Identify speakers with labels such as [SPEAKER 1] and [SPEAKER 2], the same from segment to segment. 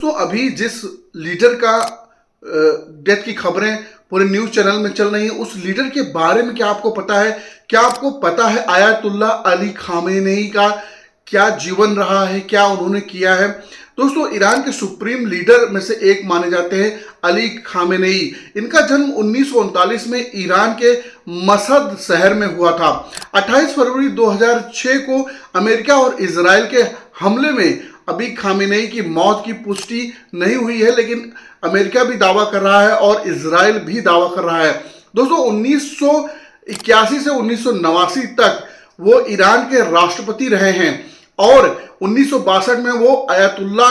[SPEAKER 1] तो अभी जिस लीडर का डेथ की खबरें पूरे न्यूज चैनल में चल रही हैं, उस लीडर के बारे में क्या आपको पता है? क्या आपको पता है आयतुल्ला अली खामेनेई का क्या जीवन रहा है, क्या उन्होंने किया है? दोस्तों, ईरान के सुप्रीम लीडर में से एक माने जाते हैं अली खामेनेई। इनका जन्म 1939 में ईरान के मसद शहर में हुआ था। 28 फरवरी 2006 को अमेरिका और इजराइल के हमले में अभी खामेनेई की मौत की पुष्टि नहीं हुई है, लेकिन अमेरिका भी दावा कर रहा है और इजराइल भी दावा कर रहा है। दोस्तों, 1981 से 1989 तक वो ईरान के राष्ट्रपति रहे हैं और 1962 में वो आयतुल्ला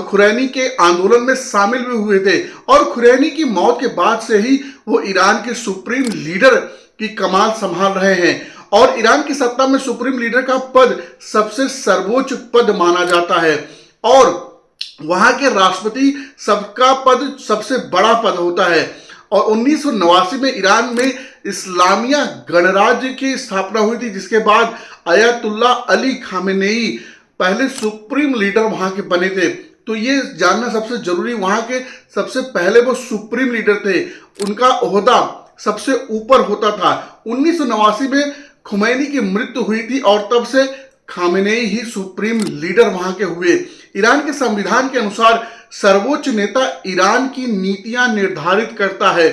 [SPEAKER 1] खुरैनी के आंदोलन में शामिल भी हुए थे और खुरैनी की मौत के बाद से ही वो ईरान के सुप्रीम लीडर की कमान संभाल रहे हैं। और ईरान की सत्ता में सुप्रीम लीडर का पद सबसे सर्वोच्च पद माना जाता है और वहां के राष्ट्रपति सबका पद सबसे बड़ा पद होता है। और 1989 में ईरान में इस्लामिया गणराज्य की स्थापना हुई थी, जिसके बाद आयतुल्ला अली खामेनेई पहले सुप्रीम लीडर वहां के बने थे। तो ये जानना सबसे जरूरी, वहां के सबसे पहले वो सुप्रीम लीडर थे, उनका ओहदा सबसे ऊपर होता था। 1989 में खुमैनी की मृत्यु हुई थी और तब से खामेनेई ही सुप्रीम लीडर वहां के हुए। ईरान के संविधान के अनुसार सर्वोच्च नेता ईरान की नीतियां निर्धारित करता है।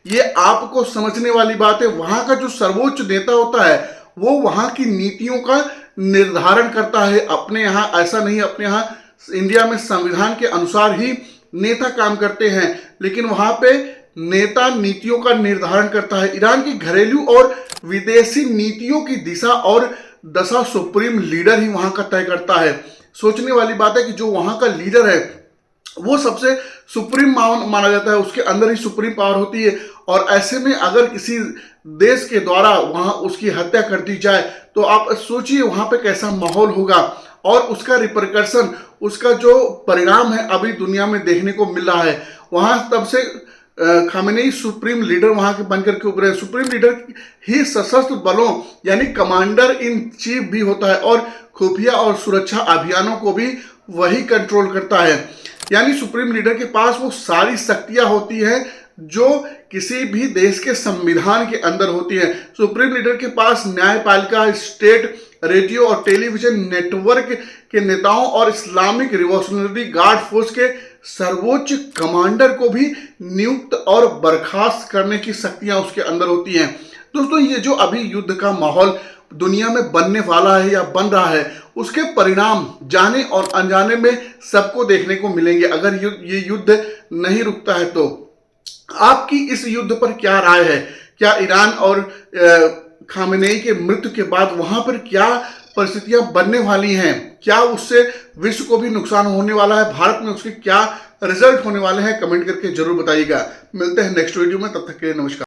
[SPEAKER 1] ये आपको समझने वाली बात है। वहां का जो सर्वोच्च नेता होता है वो वहां की नीतियों का निर्धारण करता है। अपने यहाँ ऐसा नहीं, अपने यहाँ इंडिया में संविधान के अनुसार ही नेता काम करते हैं, लेकिन वहां पे नेता नीतियों का निर्धारण करता है। ईरान की घरेलू और विदेशी नीतियों की दिशा और दशा सुप्रीम लीडर ही वहां का तय करता है। सोचने वाली बात है कि जो वहां का लीडर है वो सबसे सुप्रीम माना जाता है, उसके अंदर ही सुप्रीम पावर होती है। और ऐसे में अगर किसी देश के द्वारा वहां उसकी हत्या कर दी जाए तो आप सोचिए वहां पे कैसा माहौल होगा और उसका रिपरकशन, उसका जो परिणाम है अभी दुनिया में देखने को मिल रहा है। वहां तब से खामेनेई सुप्रीम लीडर वहां के बनकर के उभरे। सुप्रीम लीडर ही सशस्त्र बलों यानी कमांडर इन चीफ भी होता है और खुफिया और सुरक्षा अभियानों को भी वही कंट्रोल करता है। यानी सुप्रीम लीडर के पास वो सारी शक्तियां होती हैं जो किसी भी देश के संविधान के अंदर होती है। सुप्रीम लीडर के पास न्यायपालिका, स्टेट, रेडियो और टेलीविजन नेटवर्क के नेताओं और इस्लामिक रिवॉल्यूशनरी गार्ड फोर्स के सर्वोच्च कमांडर को भी नियुक्त और बर्खास्त करने की शक्तियां उसके अंदर होती हैं। दोस्तों, ये जो अभी युद्ध का माहौल दुनिया में बनने वाला है या बन रहा है, उसके परिणाम जाने और अनजाने में सबको देखने को मिलेंगे अगर ये युद्ध नहीं रुकता है तो। आपकी इस युद्ध पर क्या राय है? क्या ईरान और खामेनेई के मृत्यु के बाद वहां पर क्या परिस्थितियां बनने वाली हैं? क्या उससे विश्व को भी नुकसान होने वाला है? भारत में उसके क्या रिजल्ट होने वाले हैं? कमेंट करके जरूर बताइएगा। मिलते हैं नेक्स्ट वीडियो में, तब तक के लिए नमस्कार।